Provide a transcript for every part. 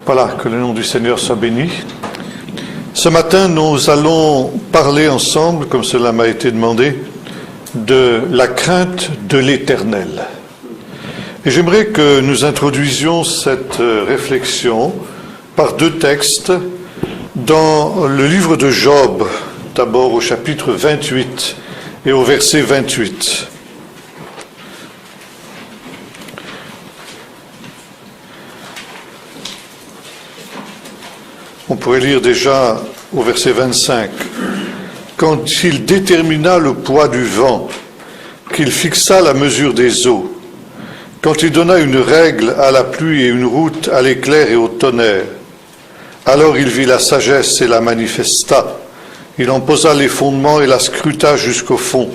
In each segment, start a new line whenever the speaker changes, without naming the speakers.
Voilà, que le nom du Seigneur soit béni. Ce matin, nous allons parler ensemble, comme cela m'a été demandé, de la crainte de l'Éternel. Et j'aimerais que nous introduisions cette réflexion par deux textes dans le livre de Job, d'abord au chapitre 28 et au verset 28. On pourrait lire déjà au verset 25. « Quand il détermina le poids du vent, qu'il fixa la mesure des eaux, quand il donna une règle à la pluie et une route à l'éclair et au tonnerre, alors il vit la sagesse et la manifesta. Il en posa les fondements et la scruta jusqu'au fond.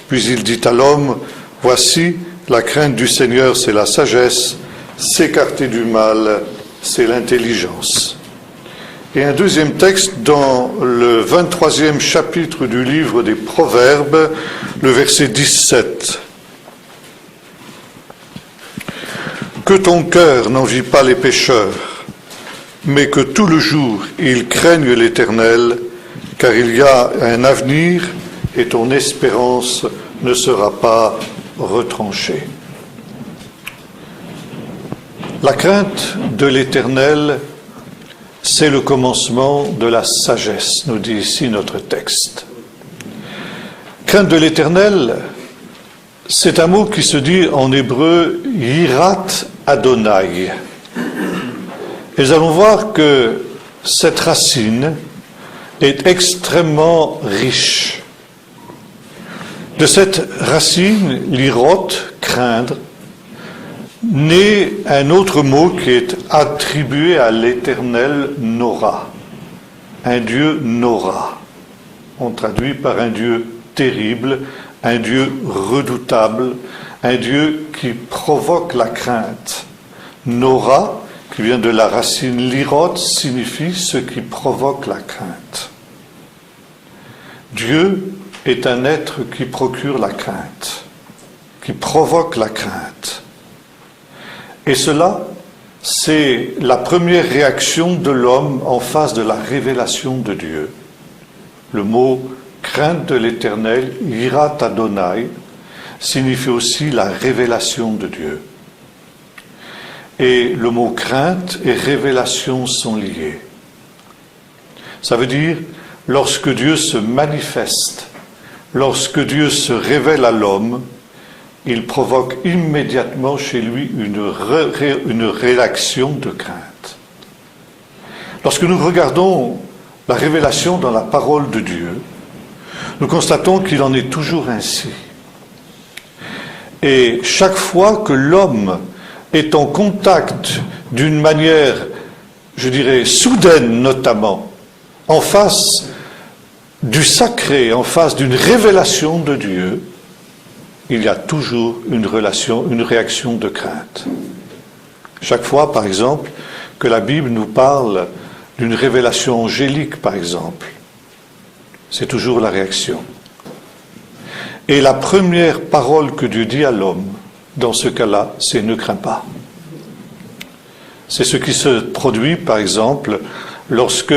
Puis il dit à l'homme, « Voici, la crainte du Seigneur, c'est la sagesse, s'écarter du mal, c'est l'intelligence. » Et un deuxième texte dans le 23e chapitre du livre des Proverbes, le verset 17. « Que ton cœur n'envie pas les pécheurs, mais que tout le jour ils craignent l'Éternel, car il y a un avenir et ton espérance ne sera pas retranchée. » La crainte de l'Éternel, c'est le commencement de la sagesse, nous dit ici notre texte. Crainte de l'Éternel, c'est un mot qui se dit en hébreu « yirat Adonai ». Et nous allons voir que cette racine est extrêmement riche. De cette racine, l'irot, craindre, naît un autre mot qui est attribué à l'Éternel, Nora, un Dieu Nora. On traduit par un Dieu terrible, un Dieu redoutable, un Dieu qui provoque la crainte. Nora, qui vient de la racine lirot, signifie ce qui provoque la crainte. Dieu est un être qui procure la crainte, qui provoque la crainte. Et cela, c'est la première réaction de l'homme en face de la révélation de Dieu. Le mot « crainte de l'Éternel », « yirat Adonai », signifie aussi la révélation de Dieu. Et le mot « crainte » et « révélation » sont liés. Ça veut dire, lorsque Dieu se manifeste, lorsque Dieu se révèle à l'homme, il provoque immédiatement chez lui une réaction de crainte. Lorsque nous regardons la révélation dans la parole de Dieu, nous constatons qu'il en est toujours ainsi. Et chaque fois que l'homme est en contact d'une manière, je dirais, soudaine notamment, en face du sacré, en face d'une révélation de Dieu, il y a toujours une réaction de crainte. Chaque fois, par exemple, que la Bible nous parle d'une révélation angélique, par exemple, c'est toujours la réaction. Et la première parole que Dieu dit à l'homme, dans ce cas-là, c'est « ne crains pas ». C'est ce qui se produit, par exemple, lorsque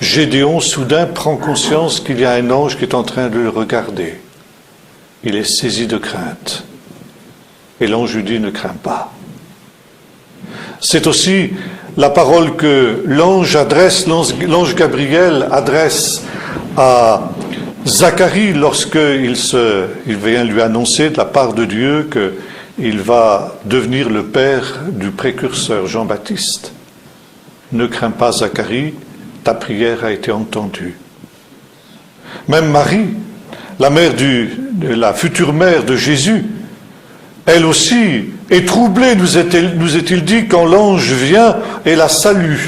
Gédéon, soudain, prend conscience qu'il y a un ange qui est en train de le regarder. Il est saisi de crainte. Et l'ange lui dit « ne crains pas ». C'est aussi la parole que l'ange Gabriel adresse à Zacharie lorsqu'il vient lui annoncer de la part de Dieu qu'il va devenir le père du précurseur Jean-Baptiste. « Ne crains pas, Zacharie, ta prière a été entendue ». Même Marie, la la future mère de Jésus, elle aussi est troublée, nous est-il dit, quand l'ange vient et la salue.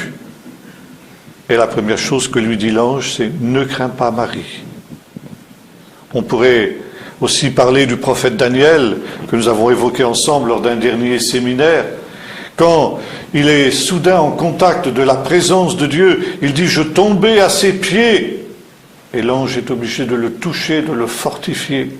Et la première chose que lui dit l'ange, c'est « ne crains pas, Marie ». On pourrait aussi parler du prophète Daniel, que nous avons évoqué ensemble lors d'un dernier séminaire. Quand il est soudain en contact de la présence de Dieu, il dit « je tombais à ses pieds ». Et l'ange est obligé de le toucher, de le fortifier.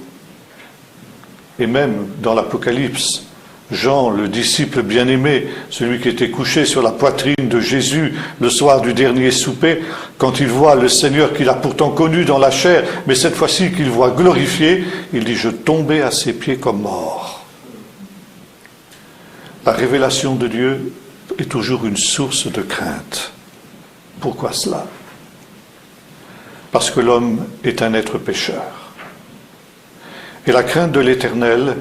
Et même dans l'Apocalypse, Jean, le disciple bien-aimé, celui qui était couché sur la poitrine de Jésus le soir du dernier souper, quand il voit le Seigneur qu'il a pourtant connu dans la chair, mais cette fois-ci qu'il voit glorifié, il dit « Je tombais à ses pieds comme mort ». La révélation de Dieu est toujours une source de crainte. Pourquoi cela? Parce que l'homme est un être pécheur. Et la crainte de l'Éternel,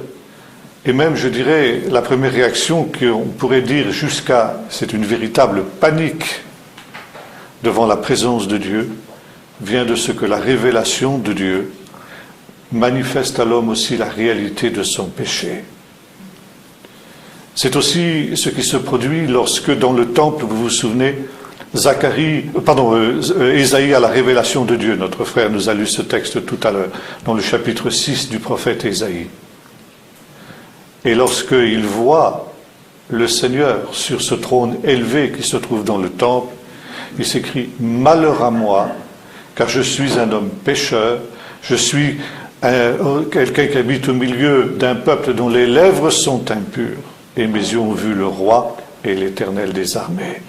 et même, je dirais, la première réaction qu'on pourrait dire jusqu'à, c'est une véritable panique devant la présence de Dieu, vient de ce que la révélation de Dieu manifeste à l'homme aussi la réalité de son péché. C'est aussi ce qui se produit lorsque dans le temple, vous vous souvenez, Ésaïe a la révélation de Dieu. Notre frère nous a lu ce texte tout à l'heure, dans le chapitre 6 du prophète Ésaïe. Et lorsqu'il voit le Seigneur sur ce trône élevé qui se trouve dans le temple, il s'écrie « Malheur à moi, car je suis un homme pécheur, je suis quelqu'un qui habite au milieu d'un peuple dont les lèvres sont impures, et mes yeux ont vu le roi et l'Éternel des armées. »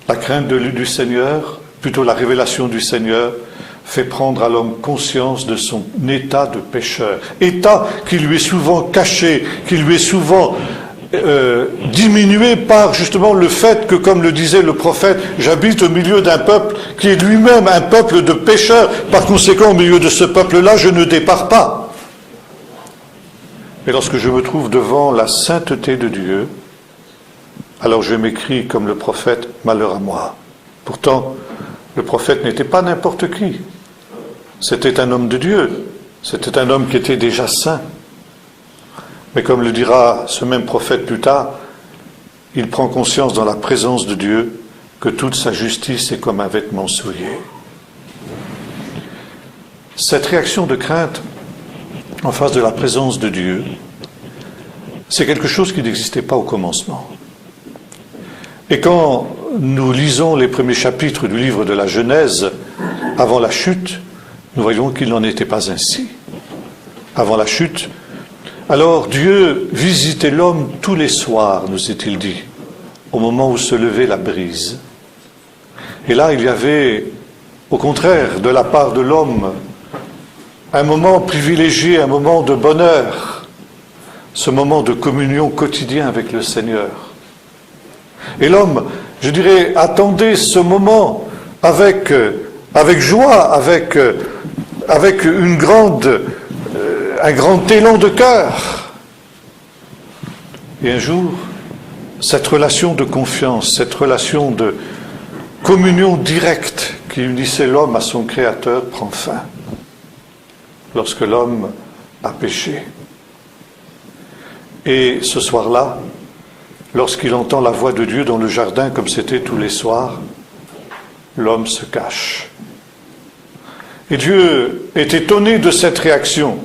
La crainte du Seigneur, plutôt la révélation du Seigneur, fait prendre à l'homme conscience de son état de pécheur. État qui lui est souvent caché, qui lui est souvent diminué par justement le fait que, comme le disait le prophète, j'habite au milieu d'un peuple qui est lui-même un peuple de pécheurs. Par conséquent, au milieu de ce peuple-là, je ne dépare pas. Mais lorsque je me trouve devant la sainteté de Dieu, alors je m'écris comme le prophète, malheur à moi. Pourtant, le prophète n'était pas n'importe qui. C'était un homme de Dieu. C'était un homme qui était déjà saint. Mais comme le dira ce même prophète plus tard, il prend conscience dans la présence de Dieu que toute sa justice est comme un vêtement souillé. Cette réaction de crainte en face de la présence de Dieu, c'est quelque chose qui n'existait pas au commencement. Et quand nous lisons les premiers chapitres du livre de la Genèse, avant la chute, nous voyons qu'il n'en était pas ainsi. Avant la chute, alors Dieu visitait l'homme tous les soirs, nous est-il dit, au moment où se levait la brise. Et là, il y avait, au contraire, de la part de l'homme, un moment privilégié, un moment de bonheur, ce moment de communion quotidien avec le Seigneur. Et l'homme, je dirais, attendait ce moment avec joie, avec un grand élan de cœur. Et un jour, cette relation de confiance, cette relation de communion directe qui unissait l'homme à son Créateur prend fin. Lorsque l'homme a péché. Et ce soir-là, lorsqu'il entend la voix de Dieu dans le jardin, comme c'était tous les soirs, l'homme se cache. Et Dieu est étonné de cette réaction.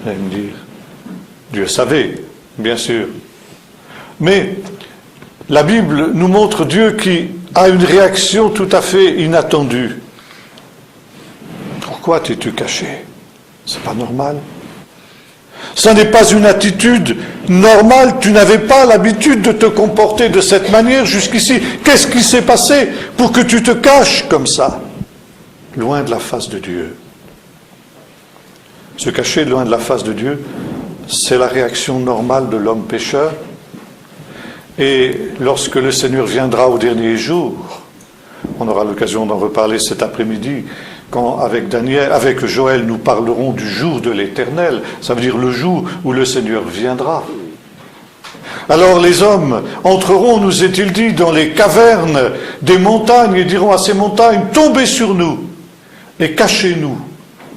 Vous allez me dire, Dieu savait, bien sûr. Mais la Bible nous montre Dieu qui a une réaction tout à fait inattendue. Pourquoi t'es-tu caché? C'est pas normal. Ça n'est pas une attitude normale. Tu n'avais pas l'habitude de te comporter de cette manière jusqu'ici. Qu'est-ce qui s'est passé pour que tu te caches comme ça? Loin de la face de Dieu. Se cacher loin de la face de Dieu, c'est la réaction normale de l'homme pécheur. Et lorsque le Seigneur viendra au dernier jour, on aura l'occasion d'en reparler cet après-midi, quand avec Joël, nous parlerons du jour de l'Éternel, ça veut dire le jour où le Seigneur viendra. Alors les hommes entreront, nous est-il dit, dans les cavernes des montagnes et diront à ces montagnes, tombez sur nous et cachez-nous,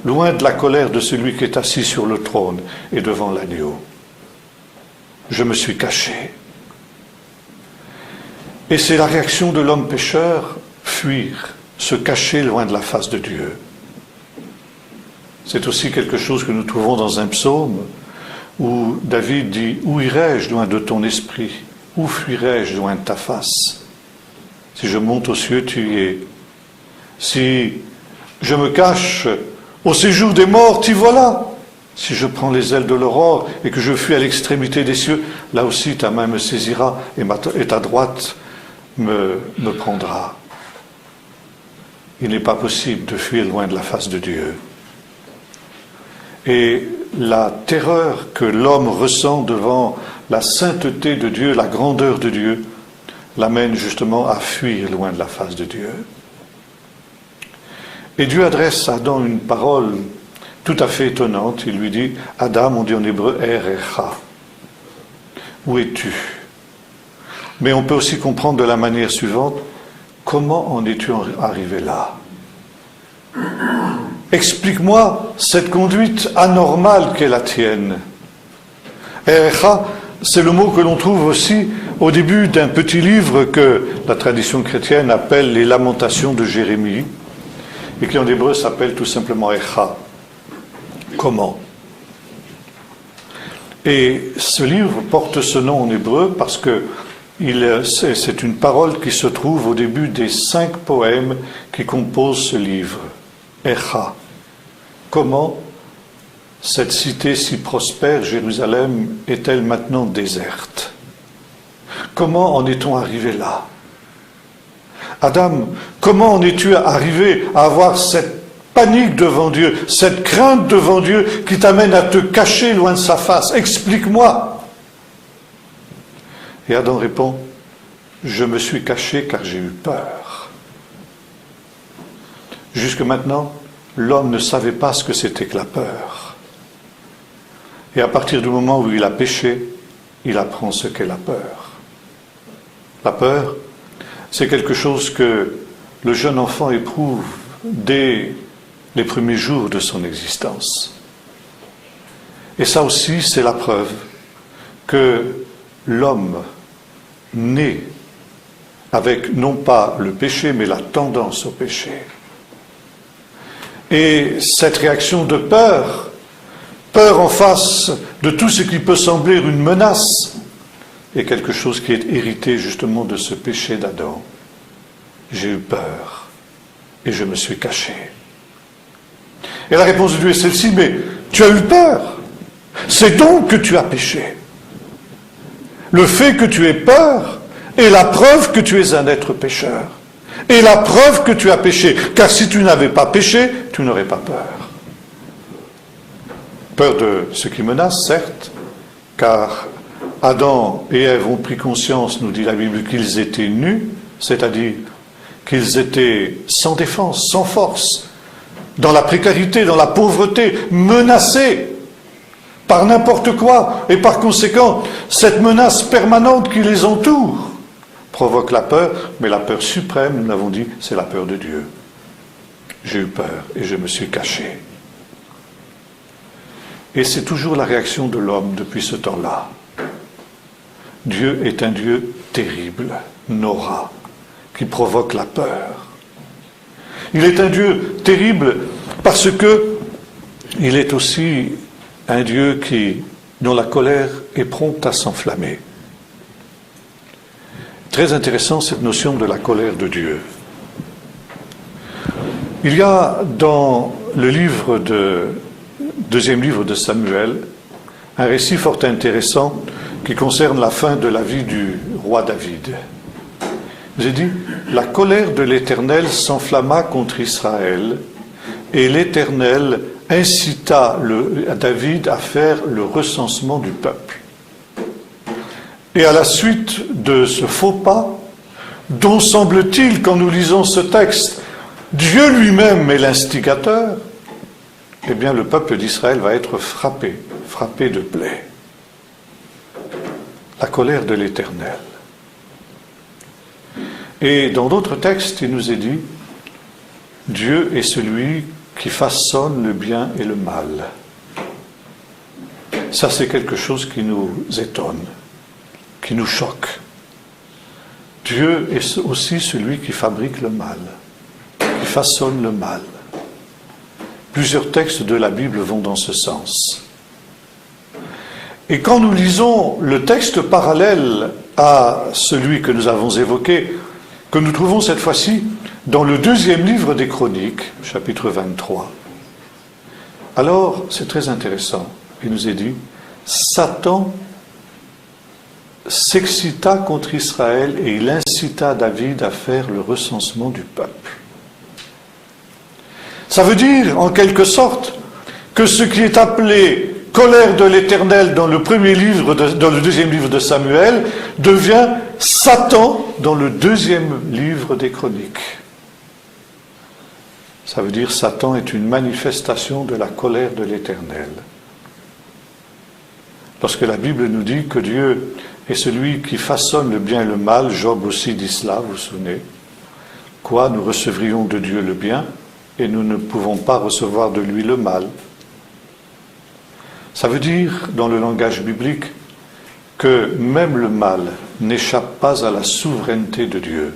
loin de la colère de celui qui est assis sur le trône et devant l'agneau. Je me suis caché. Et c'est la réaction de l'homme pécheur, fuir, se cacher loin de la face de Dieu. C'est aussi quelque chose que nous trouvons dans un psaume où David dit « Où irai-je loin de ton esprit? Où fuirai-je loin de ta face? Si je monte aux cieux, tu y es. Si je me cache au séjour des morts, t'y voilà. Si je prends les ailes de l'aurore et que je fuis à l'extrémité des cieux, là aussi ta main me saisira et ta droite me prendra. Il n'est pas possible de fuir loin de la face de Dieu. Et la terreur que l'homme ressent devant la sainteté de Dieu, la grandeur de Dieu, l'amène justement à fuir loin de la face de Dieu. Et Dieu adresse à Adam une parole tout à fait étonnante. Il lui dit, Adam, on dit en hébreu, Erecha. Où es-tu? Mais on peut aussi comprendre de la manière suivante, comment en es-tu arrivé là? Explique-moi cette conduite anormale qu'est la tienne. Erecha, c'est le mot que l'on trouve aussi au début d'un petit livre que la tradition chrétienne appelle les Lamentations de Jérémie, et qui en hébreu s'appelle tout simplement Echa. Comment? Et ce livre porte ce nom en hébreu parce que c'est une parole qui se trouve au début des 5 poèmes qui composent ce livre. Echa. Comment cette cité si prospère, Jérusalem, est-elle maintenant déserte? Comment en est-on arrivé là? Adam, comment en es-tu arrivé à avoir cette panique devant Dieu, cette crainte devant Dieu qui t'amène à te cacher loin de sa face? Explique-moi. Et Adam répond, je me suis caché car j'ai eu peur. Jusque maintenant, l'homme ne savait pas ce que c'était que la peur. Et à partir du moment où il a péché, il apprend ce qu'est la peur. La peur, c'est quelque chose que le jeune enfant éprouve dès les premiers jours de son existence. Et ça aussi, c'est la preuve que l'homme naît avec non pas le péché, mais la tendance au péché. Et cette réaction de peur, peur en face de tout ce qui peut sembler une menace, est quelque chose qui est hérité justement de ce péché d'Adam. J'ai eu peur et je me suis caché. Et la réponse de Dieu est celle-ci, mais tu as eu peur, c'est donc que tu as péché. Le fait que tu aies peur est la preuve que tu es un être pécheur. Et la preuve que tu as péché, car si tu n'avais pas péché, tu n'aurais pas peur. Peur de ce qui menace, certes, car Adam et Ève ont pris conscience, nous dit la Bible, qu'ils étaient nus, c'est-à-dire qu'ils étaient sans défense, sans force, dans la précarité, dans la pauvreté, menacés par n'importe quoi, et par conséquent, cette menace permanente qui les entoure provoque la peur, mais la peur suprême, nous l'avons dit, c'est la peur de Dieu. J'ai eu peur et je me suis caché. Et c'est toujours la réaction de l'homme depuis ce temps-là. Dieu est un Dieu terrible, Nora, qui provoque la peur. Il est un Dieu terrible parce que il est aussi un Dieu dont la colère est prompte à s'enflammer. Très intéressant cette notion de la colère de Dieu. Il y a dans le deuxième livre de Samuel un récit fort intéressant qui concerne la fin de la vie du roi David. J'ai dit, la colère de l'Éternel s'enflamma contre Israël et l'Éternel incita David à faire le recensement du peuple. Et à la suite de ce faux pas, dont semble-t-il, quand nous lisons ce texte, Dieu lui-même est l'instigateur, eh bien le peuple d'Israël va être frappé de plaie. La colère de l'Éternel. Et dans d'autres textes, il nous est dit, Dieu est celui qui façonne le bien et le mal. Ça, c'est quelque chose qui nous étonne, qui nous choque. Dieu est aussi celui qui fabrique le mal, qui façonne le mal. Plusieurs textes de la Bible vont dans ce sens. Et quand nous lisons le texte parallèle à celui que nous avons évoqué, que nous trouvons cette fois-ci dans le deuxième livre des Chroniques, chapitre 23, Alors, c'est très intéressant. Il nous est dit, Satan s'excita contre Israël et il incita David à faire le recensement du peuple. Ça veut dire, en quelque sorte, que ce qui est appelé colère de l'Éternel dans le deuxième livre de Samuel devient Satan dans le deuxième livre des Chroniques. Ça veut dire Satan est une manifestation de la colère de l'Éternel. Lorsque la Bible nous dit que Dieu est celui qui façonne le bien et le mal, Job aussi dit cela, vous vous souvenez. Quoi, nous recevrions de Dieu le bien et nous ne pouvons pas recevoir de lui le mal. Ça veut dire, dans le langage biblique, que même le mal n'échappe pas à la souveraineté de Dieu.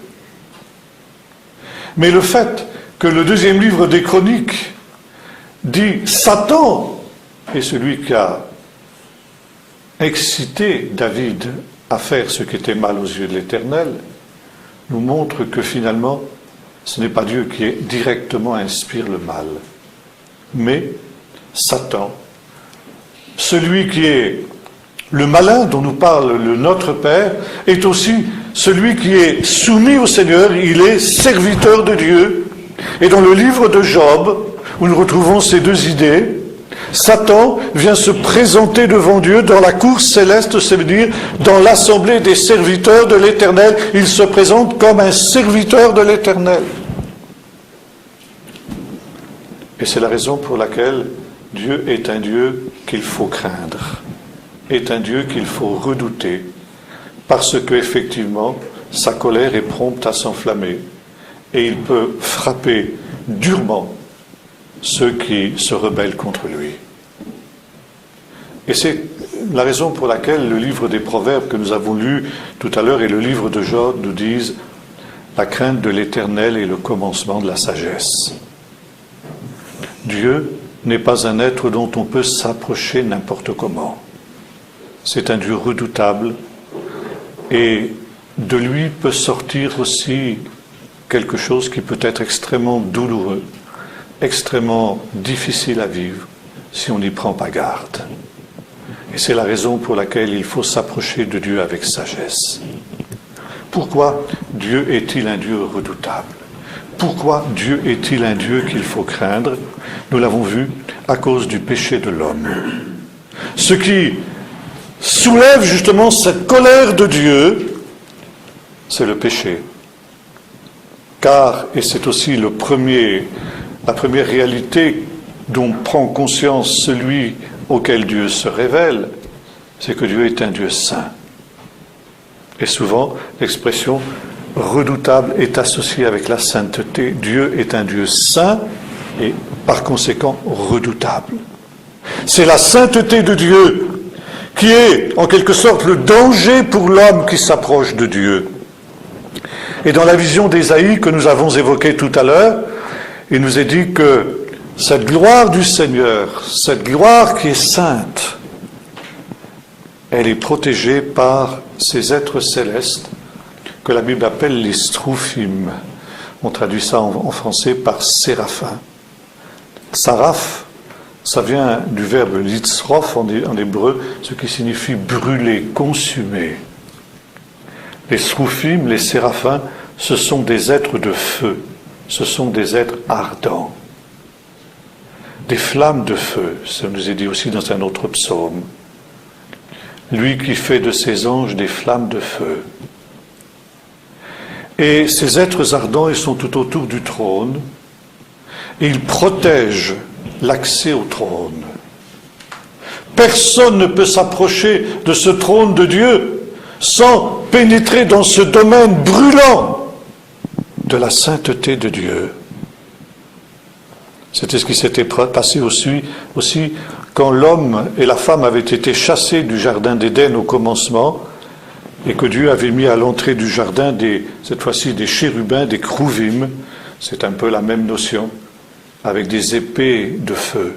Mais le fait que le deuxième livre des Chroniques dit « Satan est celui qui a excité David à faire ce qui était mal aux yeux de l'Éternel », nous montre que finalement, ce n'est pas Dieu qui directement inspire le mal, mais Satan, celui qui est le malin dont nous parle le Notre Père, est aussi celui qui est soumis au Seigneur, il est serviteur de Dieu. Et dans le livre de Job, où nous retrouvons ces deux idées, Satan vient se présenter devant Dieu dans la cour céleste, ça veut dire dans l'assemblée des serviteurs de l'Éternel. Il se présente comme un serviteur de l'Éternel. Et c'est la raison pour laquelle Dieu est un Dieu qu'il faut craindre, est un Dieu qu'il faut redouter, parce que effectivement, sa colère est prompte à s'enflammer et il peut frapper durement ceux qui se rebellent contre lui. Et c'est la raison pour laquelle le livre des Proverbes que nous avons lu tout à l'heure et le livre de Job nous disent « La crainte de l'Éternel est le commencement de la sagesse ». Dieu n'est pas un être dont on peut s'approcher n'importe comment. C'est un Dieu redoutable et de lui peut sortir aussi quelque chose qui peut être extrêmement douloureux, extrêmement difficile à vivre si on n'y prend pas garde. Et c'est la raison pour laquelle il faut s'approcher de Dieu avec sagesse. Pourquoi Dieu est-il un Dieu redoutable ? Pourquoi Dieu est-il un Dieu qu'il faut craindre ? Nous l'avons vu à cause du péché de l'homme. Ce qui soulève justement cette colère de Dieu, c'est le péché. Car, et c'est aussi la première réalité dont prend conscience celui auquel Dieu se révèle, c'est que Dieu est un Dieu saint. Et souvent, l'expression redoutable est associée avec la sainteté. Dieu est un Dieu saint et par conséquent redoutable. C'est la sainteté de Dieu qui est en quelque sorte le danger pour l'homme qui s'approche de Dieu. Et dans la vision d'Ésaïe que nous avons évoquée tout à l'heure, il nous est dit que cette gloire du Seigneur, cette gloire qui est sainte, elle est protégée par ces êtres célestes que la Bible appelle les strophim. On traduit ça en français par séraphins. Saraph, ça vient du verbe litzrof en hébreu, ce qui signifie brûler, consumer. Les strophim, les séraphins, ce sont des êtres de feu, ce sont des êtres ardents, des flammes de feu, ça nous est dit aussi dans un autre psaume. Lui qui fait de ses anges des flammes de feu. Et ces êtres ardents, ils sont tout autour du trône, et ils protègent l'accès au trône. Personne ne peut s'approcher de ce trône de Dieu sans pénétrer dans ce domaine brûlant de la sainteté de Dieu. C'était ce qui s'était passé aussi quand l'homme et la femme avaient été chassés du jardin d'Éden au commencement et que Dieu avait mis à l'entrée du jardin cette fois-ci des chérubins, des krouvim, c'est un peu la même notion, avec des épées de feu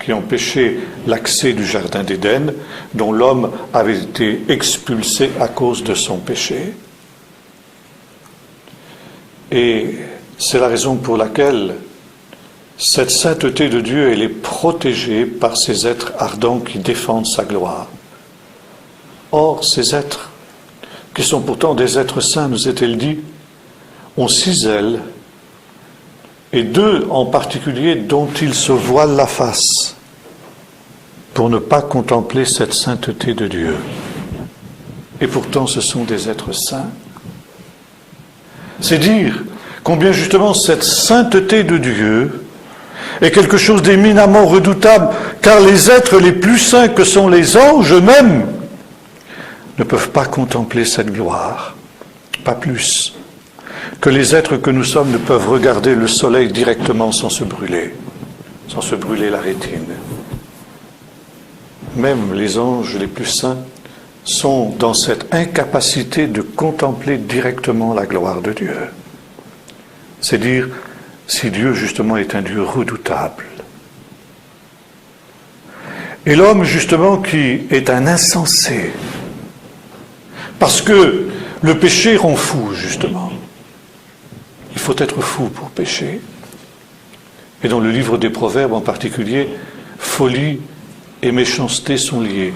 qui empêchaient l'accès du jardin d'Éden, dont l'homme avait été expulsé à cause de son péché. Et c'est la raison pour laquelle cette sainteté de Dieu, elle est protégée par ces êtres ardents qui défendent sa gloire. Or, ces êtres, qui sont pourtant des êtres saints, nous est-il dit, ont 6 ailes, et 2 en particulier dont ils se voilent la face, pour ne pas contempler cette sainteté de Dieu. Et pourtant, ce sont des êtres saints. C'est dire combien justement cette sainteté de Dieu est quelque chose d'éminemment redoutable, car les êtres les plus saints que sont les anges eux-mêmes ne peuvent pas contempler cette gloire, pas plus que les êtres que nous sommes ne peuvent regarder le soleil directement sans se brûler la rétine. Même les anges les plus saints sont dans cette incapacité de contempler directement la gloire de Dieu. C'est dire si Dieu justement est un Dieu redoutable. Et l'homme justement qui est un insensé, parce que le péché rend fou justement. Il faut être fou pour pécher. Et dans le livre des Proverbes en particulier, folie et méchanceté sont liées.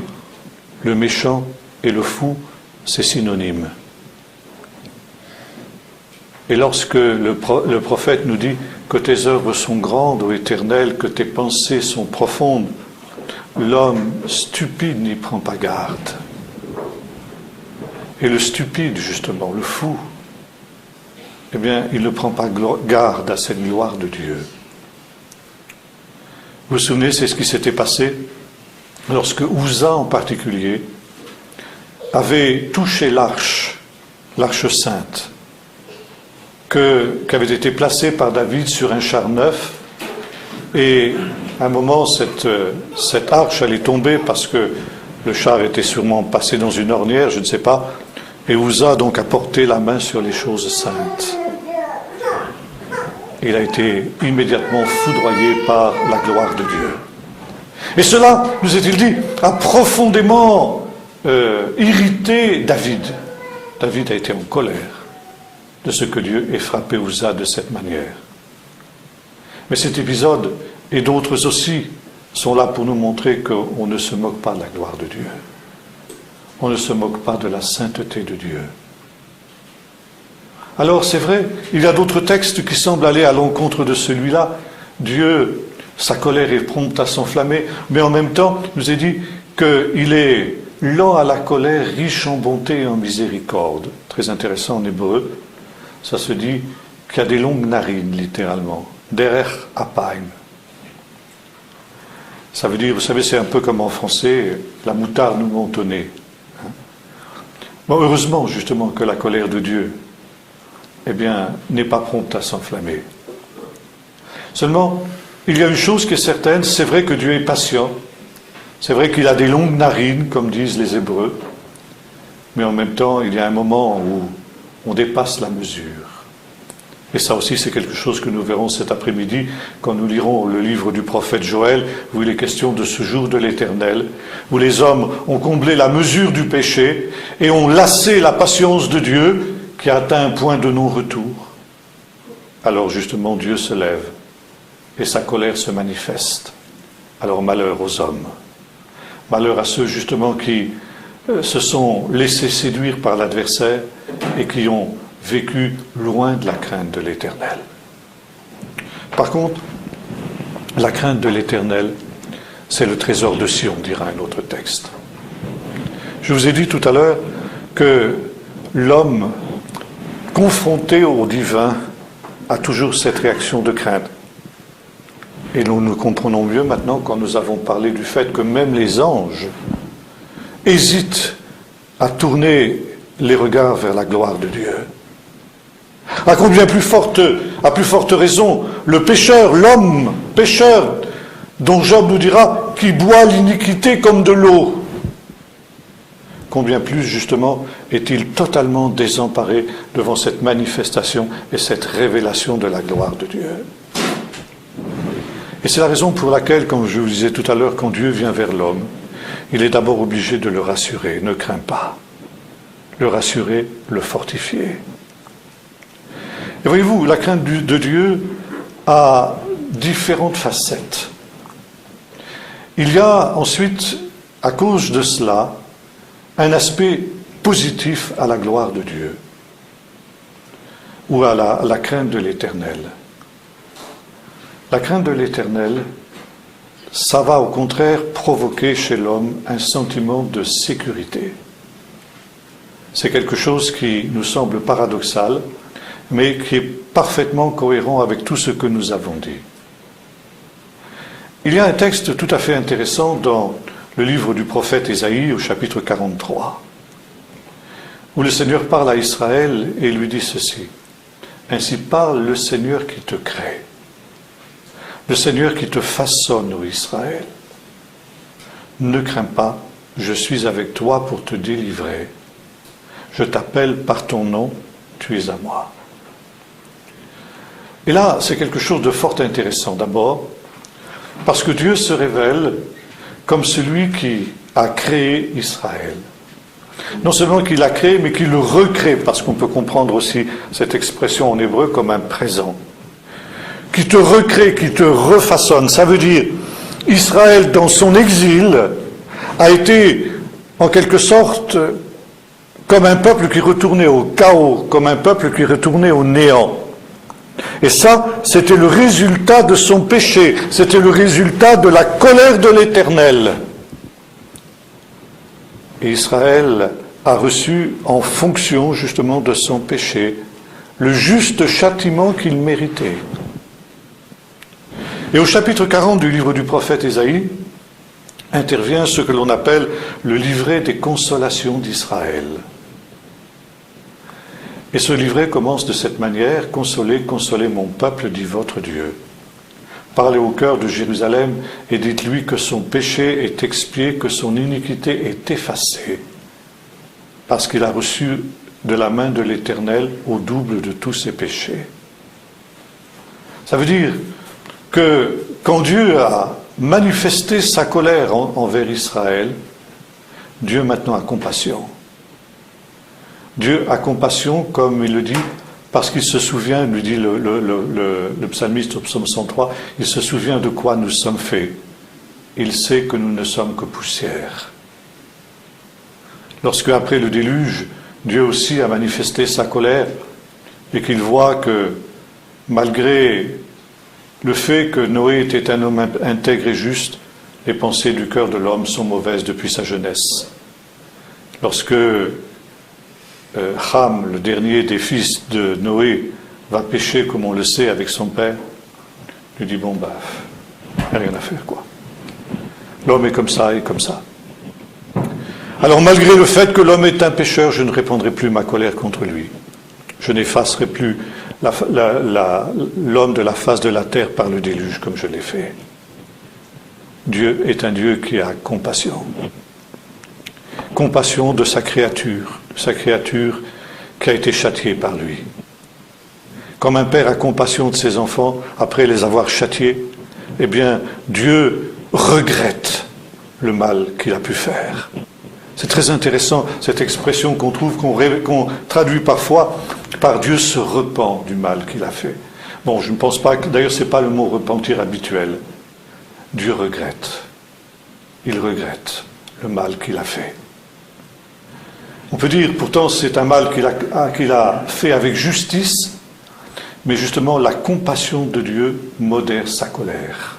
Le méchant et le fou, c'est synonyme. Et lorsque le prophète nous dit que tes œuvres sont grandes, ô Éternel, que tes pensées sont profondes, l'homme stupide n'y prend pas garde. Et le stupide, justement, le fou, eh bien, il ne prend pas garde à cette gloire de Dieu. Vous vous souvenez, c'est ce qui s'était passé lorsque Uza en particulier avait touché l'arche sainte, qui avait été placée par David sur un char neuf, et à un moment cette arche allait tomber parce que le char était sûrement passé dans une ornière, je ne sais pas, et Uza donc a porté la main sur les choses saintes. Il a été immédiatement foudroyé par la gloire de Dieu. Et cela, nous est-il dit, a profondément irrité David. David a été en colère de ce que Dieu ait frappé Uza de cette manière. Mais cet épisode, et d'autres aussi, sont là pour nous montrer qu'on ne se moque pas de la gloire de Dieu. On ne se moque pas de la sainteté de Dieu. Alors c'est vrai, il y a d'autres textes qui semblent aller à l'encontre de celui-là. Dieu, sa colère est prompte à s'enflammer, mais en même temps, nous est dit qu'il est lent à la colère, riche en bonté et en miséricorde. Très intéressant en hébreu, ça se dit qu'il y a des longues narines, littéralement. Derech apaim. Ça veut dire, vous savez, c'est un peu comme en français, la moutarde nous monte au nez. Bon, heureusement, justement, que la colère de Dieu, eh bien, n'est pas prompte à s'enflammer. Seulement, il y a une chose qui est certaine, c'est vrai que Dieu est patient, c'est vrai qu'il a des longues narines, comme disent les Hébreux, mais en même temps, il y a un moment où on dépasse la mesure. Et ça aussi, c'est quelque chose que nous verrons cet après-midi, quand nous lirons le livre du prophète Joël, où il est question de ce jour de l'Éternel, où les hommes ont comblé la mesure du péché et ont lassé la patience de Dieu, qui a atteint un point de non-retour. Alors justement, Dieu se lève et sa colère se manifeste. Alors malheur aux hommes. Malheur à ceux justement qui se sont laissés séduire par l'adversaire et qui ont vécu loin de la crainte de l'Éternel. Par contre, la crainte de l'Éternel, c'est le trésor de Sion, dira un autre texte. Je vous ai dit tout à l'heure que l'homme confronté au divin a toujours cette réaction de crainte. Et nous comprenons mieux maintenant quand nous avons parlé du fait que même les anges hésitent à tourner les regards vers la gloire de Dieu. À combien à plus forte raison, le pécheur, l'homme pécheur, dont Job nous dira, qui boit l'iniquité comme de l'eau. Combien plus, justement, est-il totalement désemparé devant cette manifestation et cette révélation de la gloire de Dieu. Et c'est la raison pour laquelle, comme je vous disais tout à l'heure, quand Dieu vient vers l'homme, il est d'abord obligé de le rassurer. Ne crains pas. Le rassurer, le fortifier. Et voyez-vous, la crainte de Dieu a différentes facettes. Il y a ensuite, à cause de cela, un aspect positif à la gloire de Dieu, ou à la crainte de l'Éternel. La crainte de l'Éternel, ça va au contraire provoquer chez l'homme un sentiment de sécurité. C'est quelque chose qui nous semble paradoxal, mais qui est parfaitement cohérent avec tout ce que nous avons dit. Il y a un texte tout à fait intéressant dans le livre du prophète Ésaïe, au chapitre 43, où le Seigneur parle à Israël et lui dit ceci. Ainsi parle le Seigneur qui te crée, le Seigneur qui te façonne, ô Israël. Ne crains pas, je suis avec toi pour te délivrer. Je t'appelle par ton nom, tu es à moi. Et là, c'est quelque chose de fort intéressant. D'abord, parce que Dieu se révèle comme celui qui a créé Israël. Non seulement qu'il l'a créé, mais qu'il le recrée, parce qu'on peut comprendre aussi cette expression en hébreu comme un présent. Qui te recrée, qui te refaçonne. Ça veut dire, Israël, dans son exil, a été, en quelque sorte, comme un peuple qui retournait au chaos, comme un peuple qui retournait au néant. Et ça, c'était le résultat de son péché, c'était le résultat de la colère de l'Éternel. Et Israël a reçu, en fonction justement de son péché, le juste châtiment qu'il méritait. Et au chapitre 40 du livre du prophète Ésaïe, intervient ce que l'on appelle le livret des consolations d'Israël. Et ce livret commence de cette manière, « Consolez, consolez mon peuple, dit votre Dieu. Parlez au cœur de Jérusalem et dites-lui que son péché est expié, que son iniquité est effacée, parce qu'il a reçu de la main de l'Éternel au double de tous ses péchés. » Ça veut dire que quand Dieu a manifesté sa colère envers Israël, Dieu maintenant a compassion. Dieu a compassion, comme il le dit, parce qu'il se souvient, lui dit le psalmiste au psaume 103, il se souvient de quoi nous sommes faits. Il sait que nous ne sommes que poussière. Lorsque, après le déluge, Dieu aussi a manifesté sa colère et qu'il voit que, malgré le fait que Noé était un homme intègre et juste, les pensées du cœur de l'homme sont mauvaises depuis sa jeunesse. Lorsque Ham, le dernier des fils de Noé, va pécher, comme on le sait, avec son père, il dit, bon, il n'y a rien à faire, quoi. L'homme est comme ça et comme ça. Alors, malgré le fait que l'homme est un pécheur, je ne répandrai plus ma colère contre lui. Je n'effacerai plus l'homme de la face de la terre par le déluge, comme je l'ai fait. Dieu est un Dieu qui a compassion. Compassion de sa créature qui a été châtiée par lui. Comme un père a compassion de ses enfants après les avoir châtiés, eh bien, Dieu regrette le mal qu'il a pu faire. C'est très intéressant, cette expression qu'on trouve, qu'on traduit parfois par Dieu se repent du mal qu'il a fait. Bon, je ne pense pas que, d'ailleurs, ce n'est pas le mot repentir habituel. Dieu regrette. Il regrette le mal qu'il a fait. On peut dire, pourtant, c'est un mal qu'il a fait avec justice, mais justement, la compassion de Dieu modère sa colère.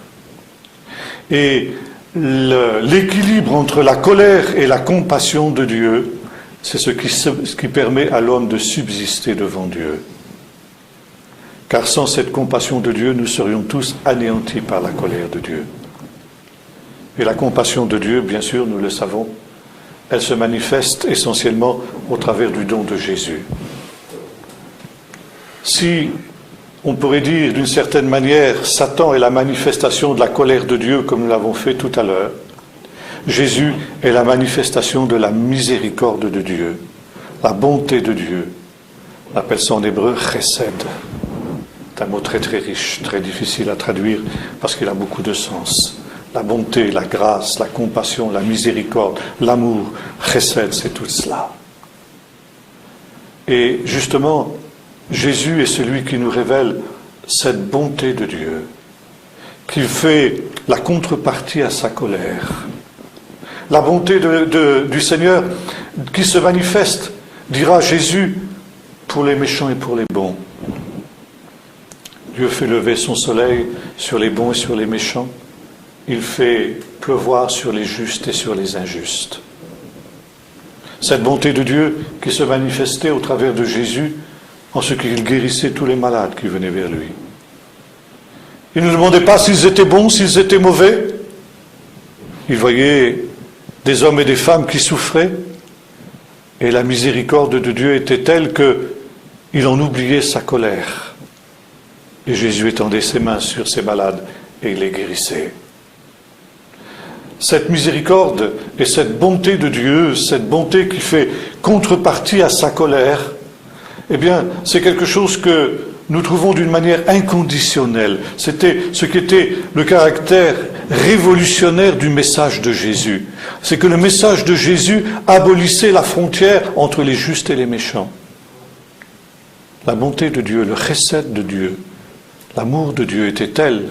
Et l'équilibre entre la colère et la compassion de Dieu, c'est ce qui permet à l'homme de subsister devant Dieu. Car sans cette compassion de Dieu, nous serions tous anéantis par la colère de Dieu. Et la compassion de Dieu, bien sûr, nous le savons, elle se manifeste essentiellement au travers du don de Jésus. Si on pourrait dire d'une certaine manière, Satan est la manifestation de la colère de Dieu, comme nous l'avons fait tout à l'heure, Jésus est la manifestation de la miséricorde de Dieu, la bonté de Dieu. On appelle ça en hébreu chesed. C'est un mot très très riche, très difficile à traduire parce qu'il a beaucoup de sens. La bonté, la grâce, la compassion, la miséricorde, l'amour, chesed, c'est tout cela. Et justement, Jésus est celui qui nous révèle cette bonté de Dieu, qu'il fait la contrepartie à sa colère. La bonté du Seigneur qui se manifeste, dira Jésus, pour les méchants et pour les bons. Dieu fait lever son soleil sur les bons et sur les méchants. Il fait pleuvoir sur les justes et sur les injustes. Cette bonté de Dieu qui se manifestait au travers de Jésus en ce qu'il guérissait tous les malades qui venaient vers lui. Il ne demandait pas s'ils étaient bons, s'ils étaient mauvais. Il voyait des hommes et des femmes qui souffraient et la miséricorde de Dieu était telle qu'il en oubliait sa colère. Et Jésus étendait ses mains sur ces malades et il les guérissait. Cette miséricorde et cette bonté de Dieu, cette bonté qui fait contrepartie à sa colère, eh bien, c'est quelque chose que nous trouvons d'une manière inconditionnelle. C'était ce qui était le caractère révolutionnaire du message de Jésus. C'est que le message de Jésus abolissait la frontière entre les justes et les méchants. La bonté de Dieu, le chesed de Dieu, l'amour de Dieu était tel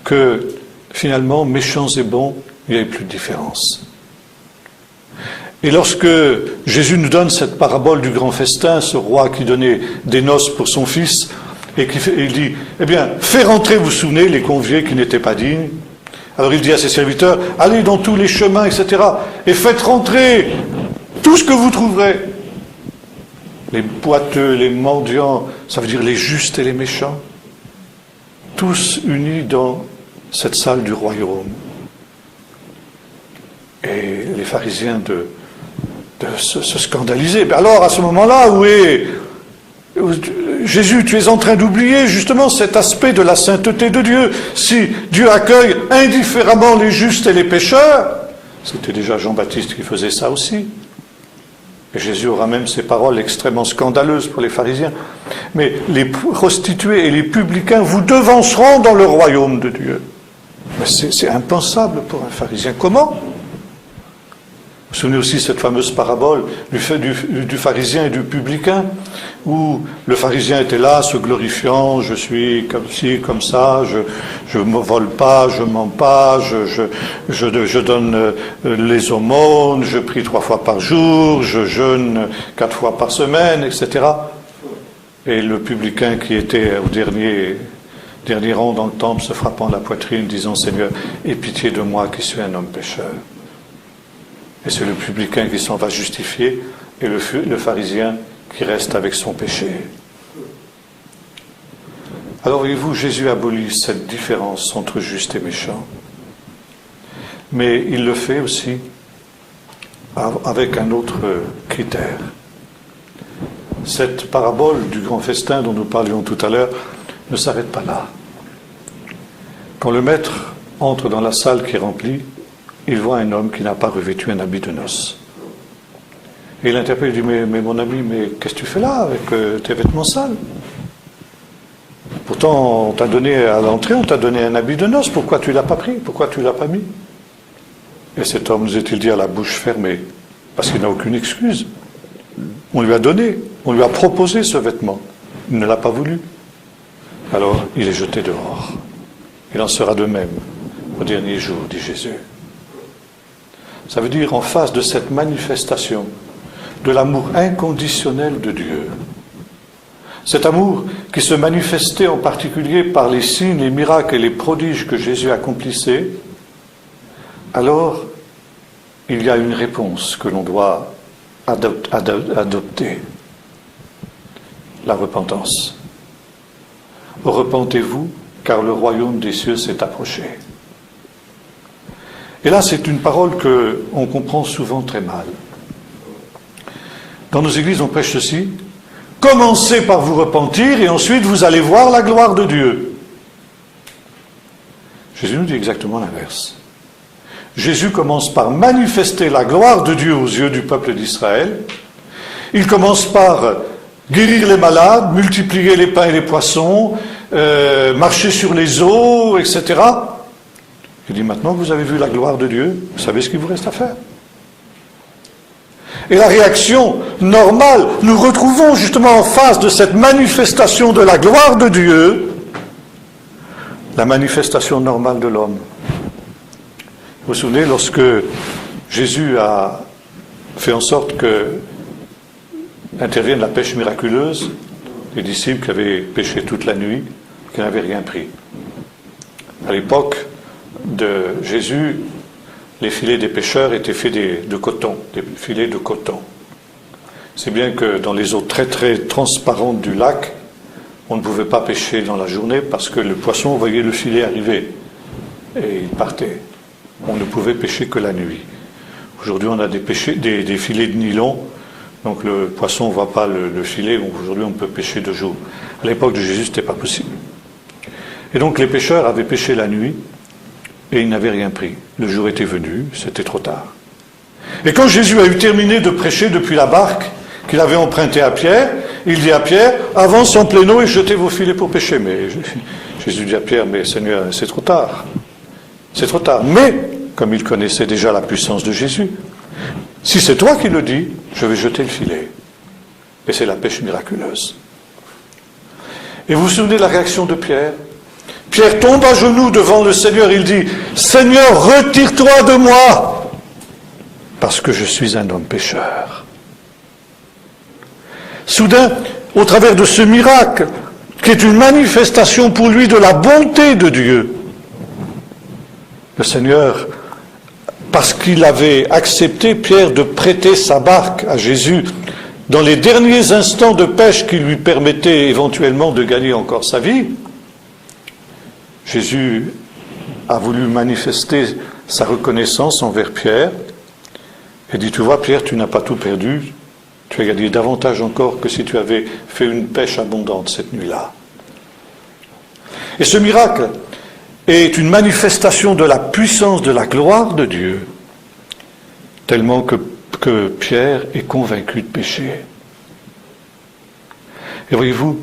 que finalement, méchants et bons, il n'y avait plus de différence. Et lorsque Jésus nous donne cette parabole du grand festin, ce roi qui donnait des noces pour son fils, et il dit, eh bien, fais rentrer, vous vous souvenez, les conviés qui n'étaient pas dignes. Alors il dit à ses serviteurs, allez dans tous les chemins, etc., et faites rentrer tout ce que vous trouverez. Les boiteux, les mendiants, ça veut dire les justes et les méchants, tous unis dans cette salle du royaume. Et les pharisiens se scandalisaient. Mais alors, à ce moment-là, où est Jésus, tu es en train d'oublier justement cet aspect de la sainteté de Dieu. Si Dieu accueille indifféremment les justes et les pécheurs, c'était déjà Jean-Baptiste qui faisait ça aussi. Et Jésus aura même ces paroles extrêmement scandaleuses pour les pharisiens. Mais les prostituées et les publicains vous devanceront dans le royaume de Dieu. Mais c'est impensable pour un pharisien. Comment ? Vous vous souvenez aussi de cette fameuse parabole du pharisien et du publicain, où le pharisien était là, se glorifiant, je suis comme ci, comme ça, je ne me vole pas, je ne mens pas, je donne les aumônes, je prie 3 fois par jour, je jeûne 4 fois par semaine, etc. Et le publicain qui était au dernier rang dans le temple, se frappant la poitrine, disant « Seigneur, aie pitié de moi qui suis un homme pécheur ». Et c'est le publicain qui s'en va justifier et le pharisien qui reste avec son péché. Alors voyez-vous, Jésus abolit cette différence entre juste et méchant. Mais il le fait aussi avec un autre critère. Cette parabole du grand festin dont nous parlions tout à l'heure ne s'arrête pas là. Quand le maître entre dans la salle qui est remplie, il voit un homme qui n'a pas revêtu un habit de noces. Et il interpelle, il dit, mais mon ami, mais qu'est-ce que tu fais là avec tes vêtements sales? Pourtant, on t'a donné à l'entrée, on t'a donné un habit de noces, pourquoi tu ne l'as pas pris? Pourquoi tu ne l'as pas mis? Et cet homme nous est-il dit à la bouche fermée, parce qu'il n'a aucune excuse. On lui a donné, on lui a proposé ce vêtement. Il ne l'a pas voulu. Alors, il est jeté dehors. Il en sera de même au dernier jour, dit Jésus. Ça veut dire, en face de cette manifestation de l'amour inconditionnel de Dieu, cet amour qui se manifestait en particulier par les signes, les miracles et les prodiges que Jésus accomplissait, alors il y a une réponse que l'on doit adopter, la repentance. Repentez-vous, car le royaume des cieux s'est approché. Et là, c'est une parole qu'on comprend souvent très mal. Dans nos églises, on prêche ceci, commencez par vous repentir et ensuite vous allez voir la gloire de Dieu. Jésus nous dit exactement l'inverse. Jésus commence par manifester la gloire de Dieu aux yeux du peuple d'Israël. Il commence par guérir les malades, multiplier les pains et les poissons, marcher sur les eaux, etc. Il dit, maintenant que vous avez vu la gloire de Dieu, vous savez ce qu'il vous reste à faire. Et la réaction normale, nous retrouvons justement en face de cette manifestation de la gloire de Dieu, la manifestation normale de l'homme. Vous vous souvenez, lorsque Jésus a fait en sorte que intervienne la pêche miraculeuse, les disciples qui avaient pêché toute la nuit, qui n'avaient rien pris. À l'époque de Jésus, les filets des pêcheurs étaient faits de coton, des filets de coton. C'est bien que dans les eaux très très transparentes du lac, on ne pouvait pas pêcher dans la journée parce que le poisson voyait le filet arriver et il partait. On ne pouvait pêcher que la nuit. Aujourd'hui, on a des filets de nylon, donc le poisson ne voit pas le filet. Aujourd'hui, on peut pêcher de jour. À l'époque de Jésus, ce n'était pas possible. Et donc, les pêcheurs avaient pêché la nuit et ils n'avaient rien pris. Le jour était venu, c'était trop tard. Et quand Jésus a eu terminé de prêcher depuis la barque qu'il avait empruntée à Pierre, il dit à Pierre, avance en plein eau et jetez vos filets pour pêcher. Mais Jésus dit à Pierre, mais Seigneur, c'est trop tard. C'est trop tard. Mais, comme il connaissait déjà la puissance de Jésus, si c'est toi qui le dis, je vais jeter le filet. Et c'est la pêche miraculeuse. Et vous vous souvenez de la réaction de Pierre? Pierre tombe à genoux devant le Seigneur, il dit, Seigneur, retire-toi de moi, parce que je suis un homme pécheur. Soudain, au travers de ce miracle, qui est une manifestation pour lui de la bonté de Dieu, le Seigneur, parce qu'il avait accepté, Pierre, de prêter sa barque à Jésus dans les derniers instants de pêche qui lui permettaient éventuellement de gagner encore sa vie, Jésus a voulu manifester sa reconnaissance envers Pierre et dit, tu vois Pierre, tu n'as pas tout perdu, tu as gagné davantage encore que si tu avais fait une pêche abondante cette nuit-là. Et ce miracle est une manifestation de la puissance, de la gloire de Dieu, tellement que Pierre est convaincu de pécher. Et voyez-vous,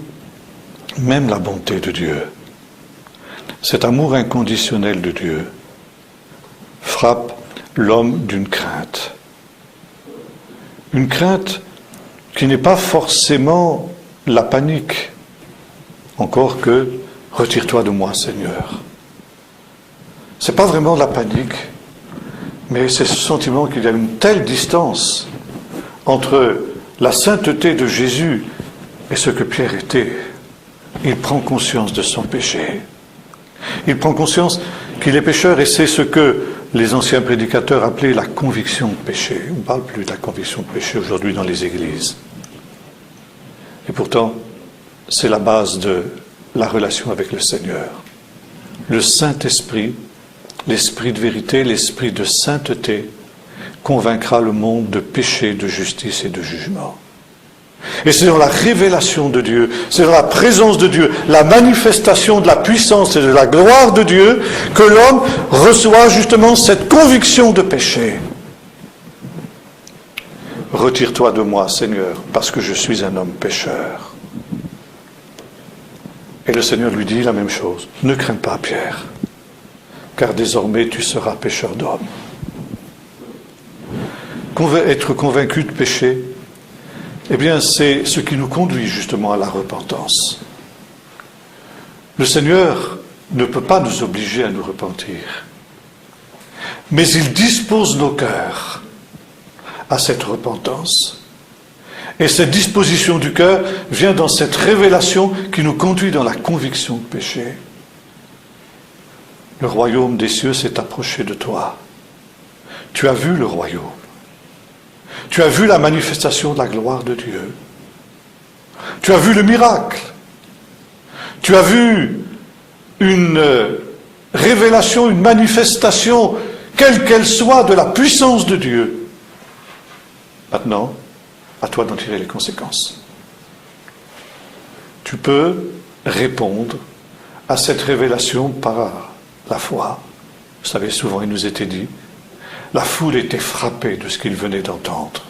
même la bonté de Dieu, cet amour inconditionnel de Dieu, frappe l'homme d'une crainte. Une crainte qui n'est pas forcément la panique, encore que « retire-toi de moi, Seigneur ». Ce n'est pas vraiment la panique, mais c'est ce sentiment qu'il y a une telle distance entre la sainteté de Jésus et ce que Pierre était. Il prend conscience de son péché. Il prend conscience qu'il est pécheur et c'est ce que les anciens prédicateurs appelaient la conviction de péché. On ne parle plus de la conviction de péché aujourd'hui dans les églises. Et pourtant, c'est la base de la relation avec le Seigneur. Le Saint-Esprit, l'Esprit de vérité, l'Esprit de sainteté, convaincra le monde de péché, de justice et de jugement. Et c'est dans la révélation de Dieu, c'est dans la présence de Dieu, la manifestation de la puissance et de la gloire de Dieu que l'homme reçoit justement cette conviction de péché. Retire-toi de moi, Seigneur, parce que je suis un homme pécheur. Et le Seigneur lui dit la même chose. Ne crains pas, Pierre, car désormais tu seras pécheur d'hommes. Être convaincu de péché, eh bien, c'est ce qui nous conduit justement à la repentance. Le Seigneur ne peut pas nous obliger à nous repentir, mais il dispose nos cœurs à cette repentance. Et cette disposition du cœur vient dans cette révélation qui nous conduit dans la conviction de péché. Le royaume des cieux s'est approché de toi. Tu as vu le royaume. Tu as vu la manifestation de la gloire de Dieu. Tu as vu le miracle. Tu as vu une révélation, une manifestation, quelle qu'elle soit, de la puissance de Dieu. Maintenant, à toi d'en tirer les conséquences. Tu peux répondre à cette révélation par la foi. Vous savez, souvent il nous était dit, la foule était frappée de ce qu'il venait d'entendre.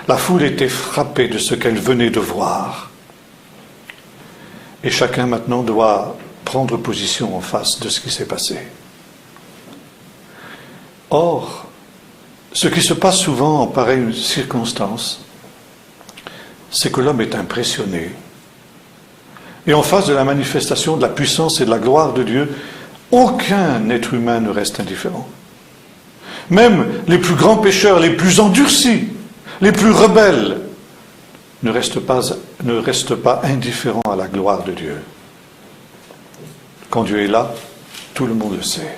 La foule était frappée de ce qu'elle venait de voir. Et chacun maintenant doit prendre position en face de ce qui s'est passé. Or, ce qui se passe souvent en pareille circonstance, c'est que l'homme est impressionné Et en face de la manifestation de la puissance et de la gloire de Dieu, aucun être humain ne reste indifférent. Même les plus grands pécheurs, les plus endurcis, les plus rebelles, ne restent pas indifférents à la gloire de Dieu. Quand Dieu est là, tout le monde le sait.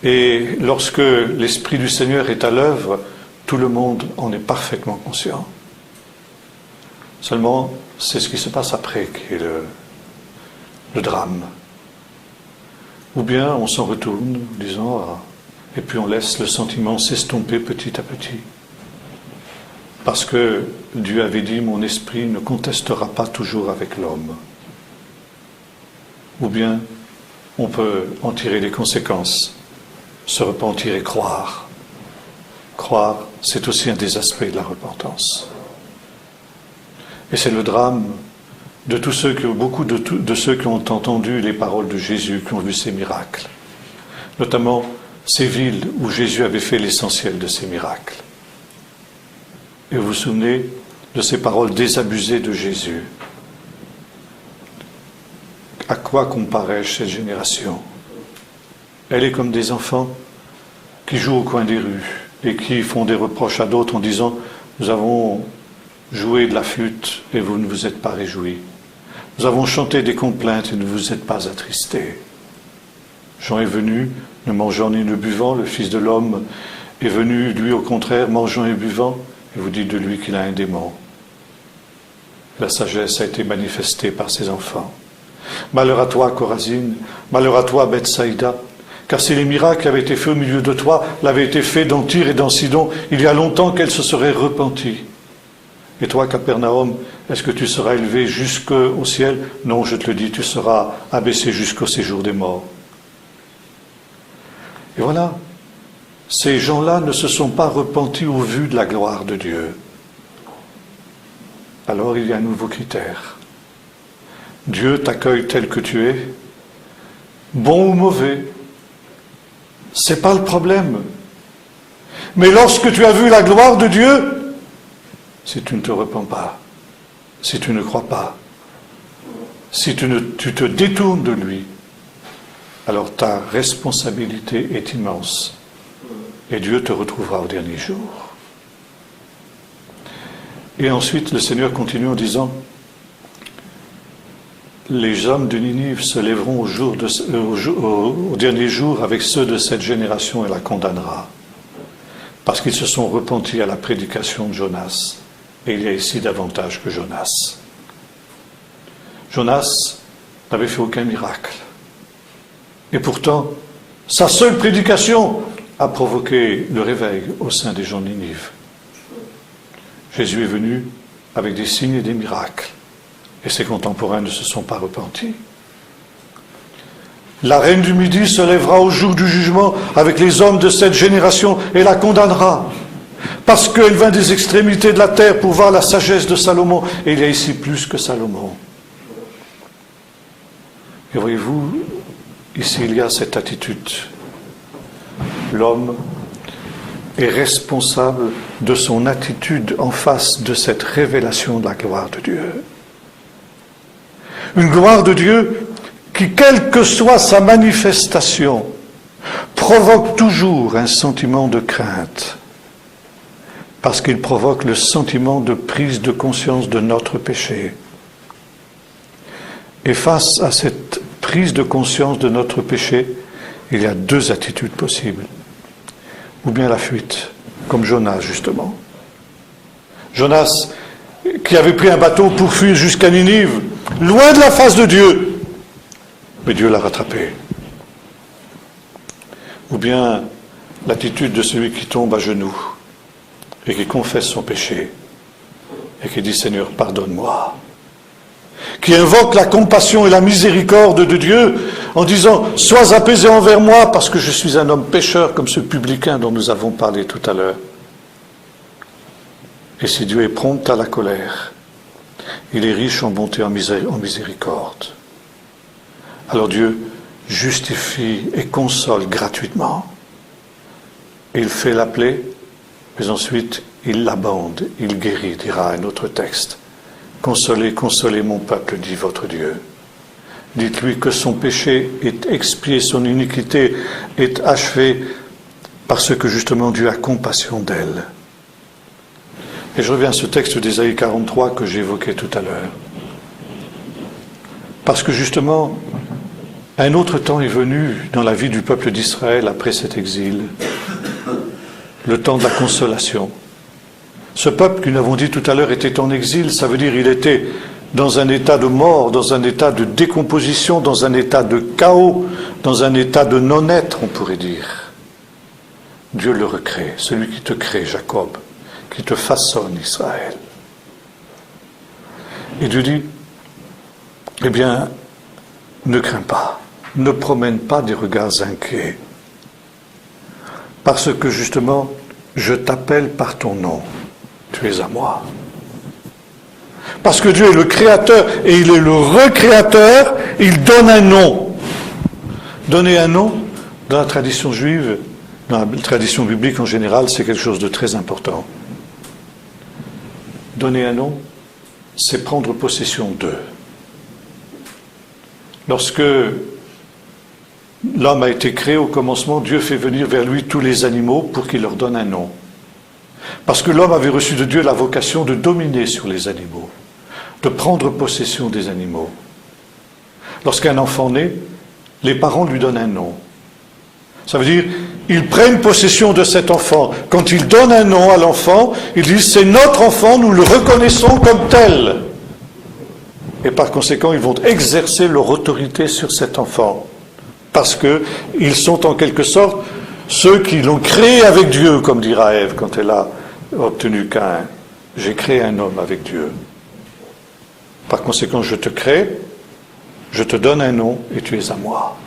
Et lorsque l'Esprit du Seigneur est à l'œuvre, tout le monde en est parfaitement conscient. Seulement, c'est ce qui se passe après qui est le drame. Ou bien on s'en retourne, disant, et puis on laisse le sentiment s'estomper petit à petit. Parce que Dieu avait dit, mon esprit ne contestera pas toujours avec l'homme. Ou bien on peut en tirer les conséquences, se repentir et croire. Croire, c'est aussi un des aspects de la repentance. Et c'est le drame de tous ceux beaucoup de ceux qui ont entendu les paroles de Jésus, qui ont vu ses miracles. Notamment ces villes où Jésus avait fait l'essentiel de ses miracles. Et vous vous souvenez de ces paroles désabusées de Jésus. À quoi comparais-je cette génération? Elle est comme des enfants qui jouent au coin des rues et qui font des reproches à d'autres en disant « Nous avons joué de la flûte et vous ne vous êtes pas réjouis. Nous avons chanté des complaintes et ne vous êtes pas attristés. Jean est venu, ne mangeant ni ne buvant, le Fils de l'homme est venu, lui au contraire, mangeant et buvant, et vous dites de lui qu'il a un démon. La sagesse a été manifestée par ses enfants. Malheur à toi, Chorazine, malheur à toi, Bethsaïda, car si les miracles qui avaient été faits au milieu de toi l'avaient été faits dans Tyr et dans Sidon, il y a longtemps qu'elles se seraient repenties. Et toi, Capernaum, est-ce que tu seras élevé jusqu'au ciel? Non, je te le dis, tu seras abaissé jusqu'au séjour des morts. Et voilà, ces gens-là ne se sont pas repentis au vu de la gloire de Dieu. Alors il y a un nouveau critère. Dieu t'accueille tel que tu es, bon ou mauvais, c'est pas le problème. Mais lorsque tu as vu la gloire de Dieu, si tu ne te repens pas, si tu ne crois pas, si tu te détournes de lui, alors ta responsabilité est immense. Et Dieu te retrouvera au dernier jour. Et ensuite, le Seigneur continue en disant, les hommes de Ninive se lèveront au dernier jour avec ceux de cette génération et la condamnera. Parce qu'ils se sont repentis à la prédication de Jonas. Et il y a ici davantage que Jonas. Jonas n'avait fait aucun miracle. Et pourtant, sa seule prédication a provoqué le réveil au sein des gens de Ninive. Jésus est venu avec des signes et des miracles. Et ses contemporains ne se sont pas repentis. La reine du Midi se lèvera au jour du jugement avec les hommes de cette génération et la condamnera. Parce qu'elle vint des extrémités de la terre pour voir la sagesse de Salomon. Et il y a ici plus que Salomon. Et voyez-vous, ici il y a cette attitude. L'homme est responsable de son attitude en face de cette révélation de la gloire de Dieu. Une gloire de Dieu qui, quelle que soit sa manifestation, provoque toujours un sentiment de crainte, parce qu'il provoque le sentiment de prise de conscience de notre péché. Et face à cette prise de conscience de notre péché, il y a deux attitudes possibles. Ou bien la fuite, comme Jonas justement. Jonas, qui avait pris un bateau pour fuir jusqu'à Ninive, loin de la face de Dieu, mais Dieu l'a rattrapé. Ou bien l'attitude de celui qui tombe à genoux et qui confesse son péché et qui dit « Seigneur, pardonne-moi », qui invoque la compassion et la miséricorde de Dieu en disant « Sois apaisé envers moi parce que je suis un homme pécheur comme ce publicain dont nous avons parlé tout à l'heure. » Et si Dieu est prompt à la colère, il est riche en bonté, en miséricorde. Alors Dieu justifie et console gratuitement. Il fait la plaie, mais ensuite il l'abande, il guérit, dira un autre texte. consolez, consolez mon peuple, dit votre Dieu. Dites-lui que son péché est expié, son iniquité est achevée, parce que justement Dieu a compassion d'elle. Et je reviens à ce texte d'Ésaïe 43 que j'évoquais tout à l'heure. Parce que justement, un autre temps est venu dans la vie du peuple d'Israël après cet exil, le temps de la consolation. Ce peuple, que nous avons dit tout à l'heure, était en exil, ça veut dire qu'il était dans un état de mort, dans un état de décomposition, dans un état de chaos, dans un état de non-être, on pourrait dire. Dieu le recrée, celui qui te crée, Jacob, qui te façonne, Israël. Et Dieu dit, eh bien, ne crains pas, ne promène pas des regards inquiets, parce que justement, je t'appelle par ton nom, tu es à moi. Parce que Dieu est le créateur et il est le recréateur, il donne un nom. Donner un nom, dans la tradition juive, dans la tradition biblique en général, c'est quelque chose de très important. Donner un nom, c'est prendre possession d'eux. Lorsque l'homme a été créé au commencement, Dieu fait venir vers lui tous les animaux pour qu'il leur donne un nom. Parce que l'homme avait reçu de Dieu la vocation de dominer sur les animaux, de prendre possession des animaux. Lorsqu'un enfant naît, les parents lui donnent un nom. Ça veut dire, ils prennent possession de cet enfant. Quand ils donnent un nom à l'enfant, ils disent, c'est notre enfant, nous le reconnaissons comme tel. Et par conséquent, ils vont exercer leur autorité sur cet enfant. Parce qu'ils sont en quelque sorte ceux qui l'ont créé avec Dieu, comme dira Ève quand elle a obtenu Caïn. J'ai créé un homme avec Dieu. Par conséquent, je te crée, je te donne un nom et tu es à moi.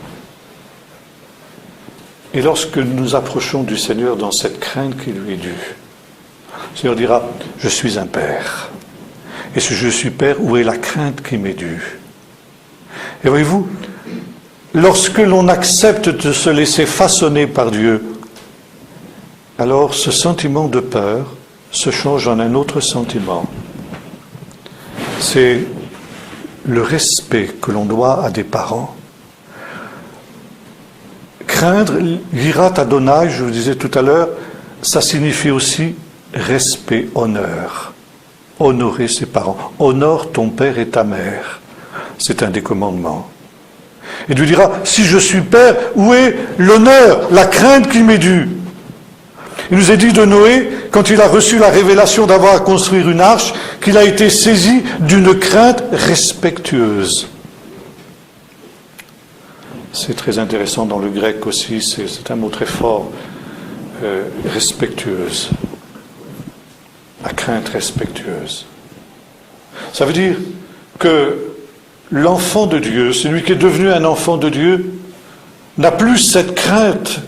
Et lorsque nous approchons du Seigneur dans cette crainte qui lui est due, le Seigneur dira, je suis un père. Et si je suis père, où est la crainte qui m'est due? Et voyez-vous, lorsque l'on accepte de se laisser façonner par Dieu, alors ce sentiment de peur se change en un autre sentiment. C'est le respect que l'on doit à des parents. Craindre, Yirat Adonai, je vous disais tout à l'heure, ça signifie aussi respect, honneur. Honorer ses parents. Honore ton père et ta mère. C'est un des commandements. Et Dieu dira, si je suis père, où est l'honneur, la crainte qui m'est due? Il nous est dit de Noé, quand il a reçu la révélation d'avoir à construire une arche, qu'il a été saisi d'une crainte respectueuse. C'est très intéressant dans le grec aussi, c'est un mot très fort, respectueuse. La crainte respectueuse. Ça veut dire que l'enfant de Dieu, celui qui est devenu un enfant de Dieu, n'a plus cette crainte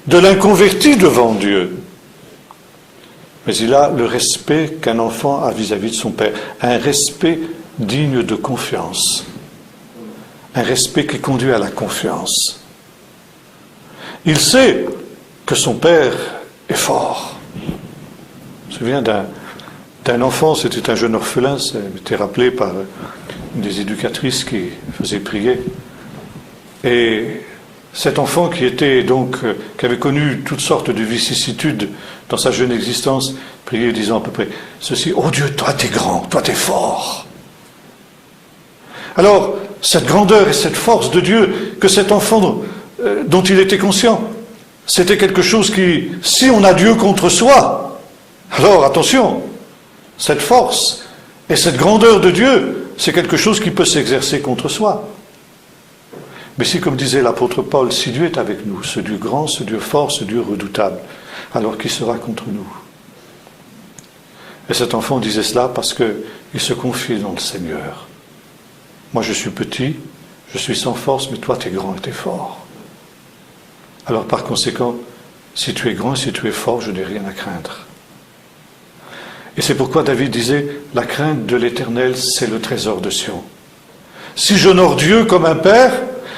de l'inconverti devant Dieu. Mais il a le respect qu'un enfant a vis-à-vis de son père. Un respect digne de confiance. Un respect qui conduit à la confiance. Il sait que son père est fort. Je me souviens d'un enfant, c'était un jeune orphelin, ça m'était rappelé par une des éducatrices qui faisait prier. Et cet enfant qui avait connu toutes sortes de vicissitudes dans sa jeune existence, priait disant à peu près ceci, oh Dieu, toi t'es grand, toi t'es fort. Alors, cette grandeur et cette force de Dieu que cet enfant dont il était conscient, c'était quelque chose qui, si on a Dieu contre soi, alors attention, cette force et cette grandeur de Dieu, c'est quelque chose qui peut s'exercer contre soi. Mais si, comme disait l'apôtre Paul, si Dieu est avec nous, ce Dieu grand, ce Dieu fort, ce Dieu redoutable, alors qui sera contre nous? Et cet enfant disait cela parce qu'il se confie dans le Seigneur. Moi je suis petit, je suis sans force, mais toi tu es grand et tu es fort. Alors par conséquent, si tu es grand et si tu es fort, je n'ai rien à craindre. Et c'est pourquoi David disait, la crainte de l'Éternel, c'est le trésor de Sion. Si j'honore Dieu comme un père,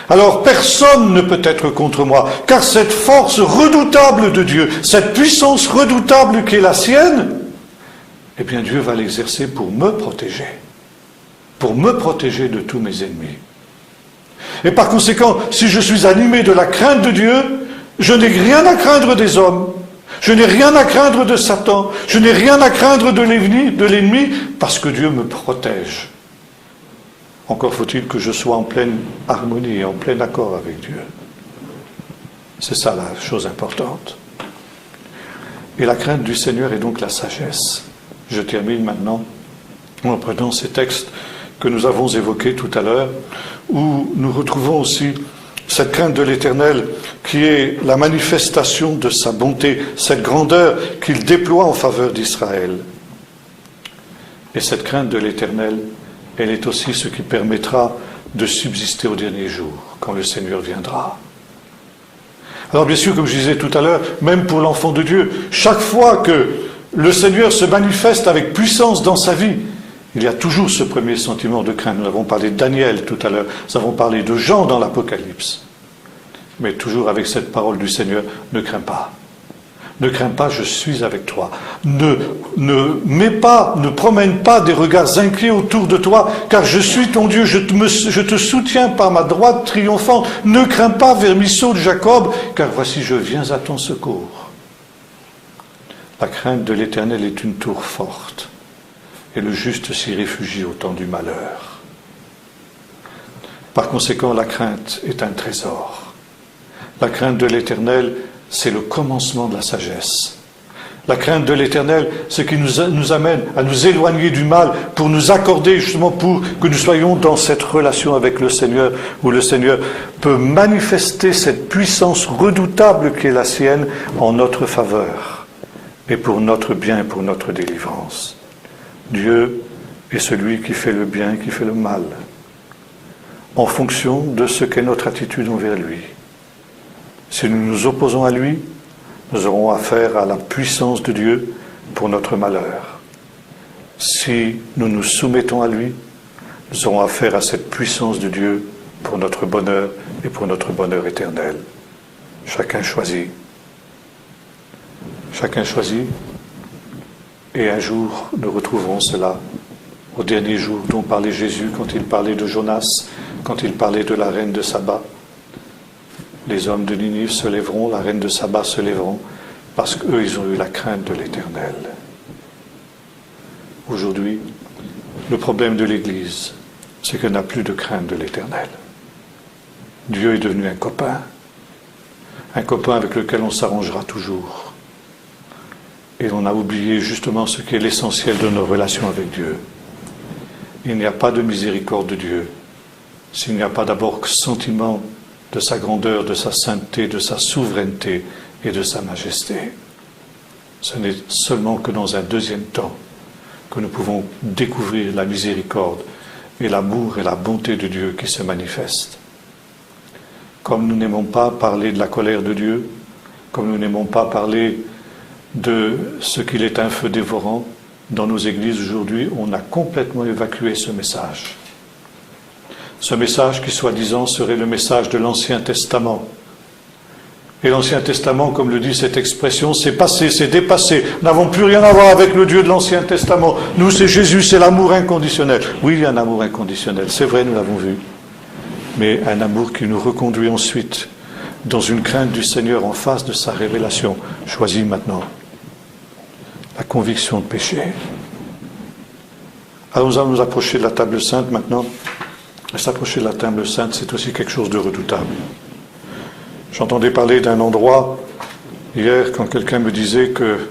alors personne ne peut être contre moi, car cette force redoutable de Dieu, cette puissance redoutable qui est la sienne, eh bien Dieu va l'exercer pour me protéger. pour me protéger de tous mes ennemis. Et par conséquent, si je suis animé de la crainte de Dieu, je n'ai rien à craindre des hommes, je n'ai rien à craindre de Satan, je n'ai rien à craindre de l'ennemi, parce que Dieu me protège. Encore faut-il que je sois en pleine harmonie et en plein accord avec Dieu. C'est ça la chose importante. Et la crainte du Seigneur est donc la sagesse. Je termine maintenant en prenant ces textes que nous avons évoqués tout à l'heure, où nous retrouvons aussi cette crainte de l'Éternel qui est la manifestation de sa bonté, cette grandeur qu'il déploie en faveur d'Israël. Et cette crainte de l'Éternel, elle est aussi ce qui permettra de subsister au dernier jour, quand le Seigneur viendra. Alors bien sûr, comme je disais tout à l'heure, même pour l'enfant de Dieu, chaque fois que le Seigneur se manifeste avec puissance dans sa vie, il y a toujours ce premier sentiment de crainte. Nous avons parlé de Daniel tout à l'heure, nous avons parlé de Jean dans l'Apocalypse. Mais toujours avec cette parole du Seigneur, ne crains pas. Ne crains pas, je suis avec toi. Ne promène pas des regards inquiets autour de toi, car je suis ton Dieu, je te soutiens par ma droite triomphante. Ne crains pas, vermisseau de Jacob, car voici je viens à ton secours. La crainte de l'Éternel est une tour forte, et le juste s'y réfugie au temps du malheur. Par conséquent, la crainte est un trésor. La crainte de l'Éternel, c'est le commencement de la sagesse. La crainte de l'Éternel, c'est qui nous amène à nous éloigner du mal pour nous accorder justement pour que nous soyons dans cette relation avec le Seigneur, où le Seigneur peut manifester cette puissance redoutable qui est la sienne en notre faveur et pour notre bien et pour notre délivrance. Dieu est celui qui fait le bien et qui fait le mal en fonction de ce qu'est notre attitude envers lui. Si nous nous opposons à lui, nous aurons affaire à la puissance de Dieu pour notre malheur. Si nous nous soumettons à lui, nous aurons affaire à cette puissance de Dieu pour notre bonheur et pour notre bonheur éternel. Chacun choisit. Chacun choisit. Et un jour, nous retrouverons cela au dernier jour dont parlait Jésus quand il parlait de Jonas, quand il parlait de la reine de Saba. Les hommes de Ninive se lèveront, la reine de Saba se lèveront, parce qu'eux, ils ont eu la crainte de l'Éternel. Aujourd'hui, le problème de l'Église, c'est qu'elle n'a plus de crainte de l'Éternel. Dieu est devenu un copain avec lequel on s'arrangera toujours. Et on a oublié justement ce qui est l'essentiel de nos relations avec Dieu. Il n'y a pas de miséricorde de Dieu s'il n'y a pas d'abord sentiment de sa grandeur, de sa sainteté, de sa souveraineté et de sa majesté. Ce n'est seulement que dans un deuxième temps que nous pouvons découvrir la miséricorde et l'amour et la bonté de Dieu qui se manifestent. Comme nous n'aimons pas parler de la colère de Dieu, comme nous n'aimons pas parler de ce qu'il est un feu dévorant, dans nos églises aujourd'hui, on a complètement évacué ce message. Ce message qui, soi-disant, serait le message de l'Ancien Testament. Et l'Ancien Testament, comme le dit cette expression, c'est passé, c'est dépassé. Nous n'avons plus rien à voir avec le Dieu de l'Ancien Testament. Nous, c'est Jésus, c'est l'amour inconditionnel. Oui, il y a un amour inconditionnel, c'est vrai, nous l'avons vu. Mais un amour qui nous reconduit ensuite dans une crainte du Seigneur en face de sa révélation. Choisis maintenant la conviction de péché. Alors nous allons nous approcher de la table sainte maintenant. S'approcher de la table sainte, c'est aussi quelque chose de redoutable. J'entendais parler d'un endroit hier quand quelqu'un me disait que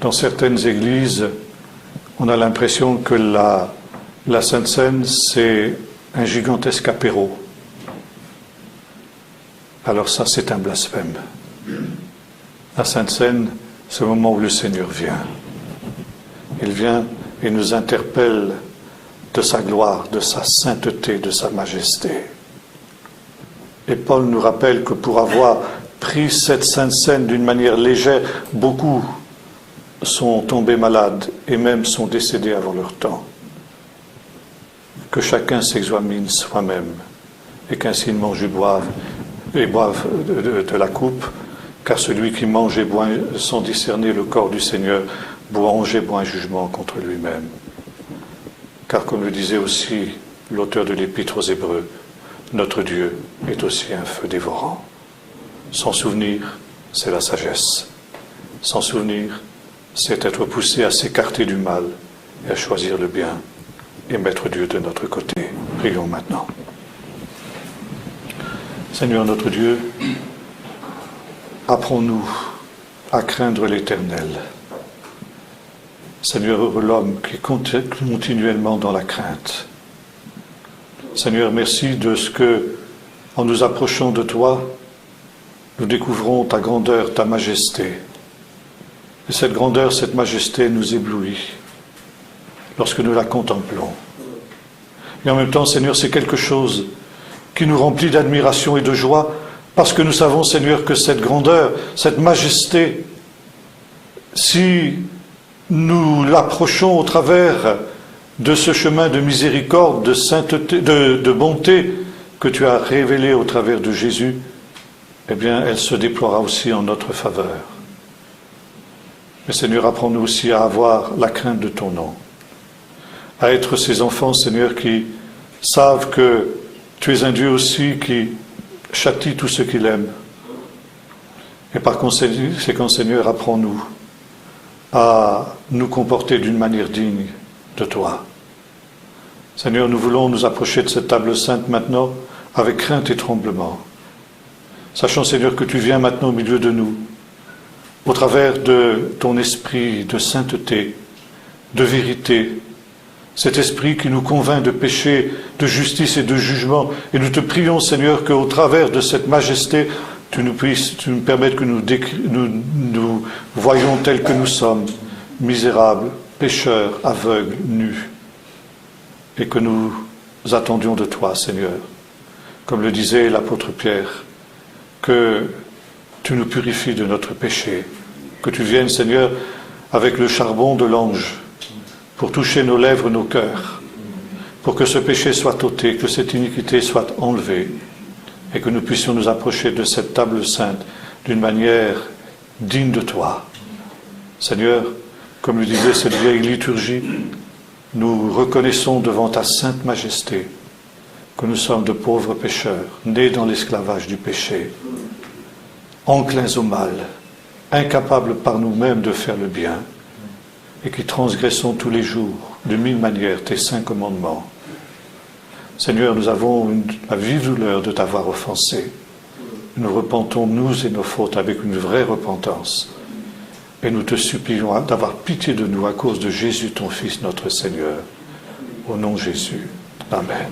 dans certaines églises, on a l'impression que la Sainte Seine, c'est un gigantesque apéro. Alors ça, c'est un blasphème. La Sainte Seine, c'est le moment où le Seigneur vient. Il vient et nous interpelle de sa gloire, de sa sainteté, de sa majesté. Et Paul nous rappelle que pour avoir pris cette Sainte Seine d'une manière légère, beaucoup sont tombés malades et même sont décédés avant leur temps. Que chacun s'examine soi-même et qu'ainsi il mange et boive de la coupe, car celui qui mange et boit sans discerner le corps du Seigneur mange et boit un jugement contre lui-même. Car comme le disait aussi l'auteur de l'Épître aux Hébreux, notre Dieu est aussi un feu dévorant. Sans souvenir, c'est la sagesse. Sans souvenir, c'est être poussé à s'écarter du mal et à choisir le bien et mettre Dieu de notre côté. Prions maintenant. Seigneur notre Dieu, apprends-nous à craindre l'Éternel. Seigneur, heureux l'homme qui est continuellement dans la crainte. Seigneur, merci de ce que, en nous approchant de toi, nous découvrons ta grandeur, ta majesté. Et cette grandeur, cette majesté nous éblouit lorsque nous la contemplons. Et en même temps, Seigneur, c'est quelque chose qui nous remplit d'admiration et de joie, parce que nous savons, Seigneur, que cette grandeur, cette majesté, si nous l'approchons au travers de ce chemin de miséricorde, de sainteté, de bonté que tu as révélé au travers de Jésus, eh bien, elle se déploiera aussi en notre faveur. Mais Seigneur, apprends-nous aussi à avoir la crainte de ton nom, à être ces enfants, Seigneur, qui savent que tu es un Dieu aussi qui châtie tous ceux qu'il aime. Et par conséquent, Seigneur, apprends-nous à nous comporter d'une manière digne de toi. Seigneur, nous voulons nous approcher de cette table sainte maintenant avec crainte et tremblement. Sachant, Seigneur, que tu viens maintenant au milieu de nous, au travers de ton esprit de sainteté, de vérité, cet esprit qui nous convainc de péché, de justice et de jugement. Et nous te prions, Seigneur, qu'au travers de cette majesté, tu nous permettes que nous voyions tels que nous sommes, misérables, pécheurs, aveugles, nus, et que nous attendions de toi, Seigneur, comme le disait l'apôtre Pierre, que tu nous purifies de notre péché, que tu viennes, Seigneur, avec le charbon de l'ange, pour toucher nos lèvres, nos cœurs, pour que ce péché soit ôté, que cette iniquité soit enlevée, et que nous puissions nous approcher de cette table sainte d'une manière digne de toi. Seigneur, comme le disait cette vieille liturgie, nous reconnaissons devant ta sainte majesté que nous sommes de pauvres pécheurs, nés dans l'esclavage du péché, enclins au mal, incapables par nous-mêmes de faire le bien, et qui transgressons tous les jours, de mille manières, tes saints commandements. Seigneur, nous avons la vive douleur de t'avoir offensé. Nous repentons, nous et nos fautes, avec une vraie repentance. Et nous te supplions d'avoir pitié de nous à cause de Jésus, ton Fils, notre Seigneur. Au nom de Jésus. Amen.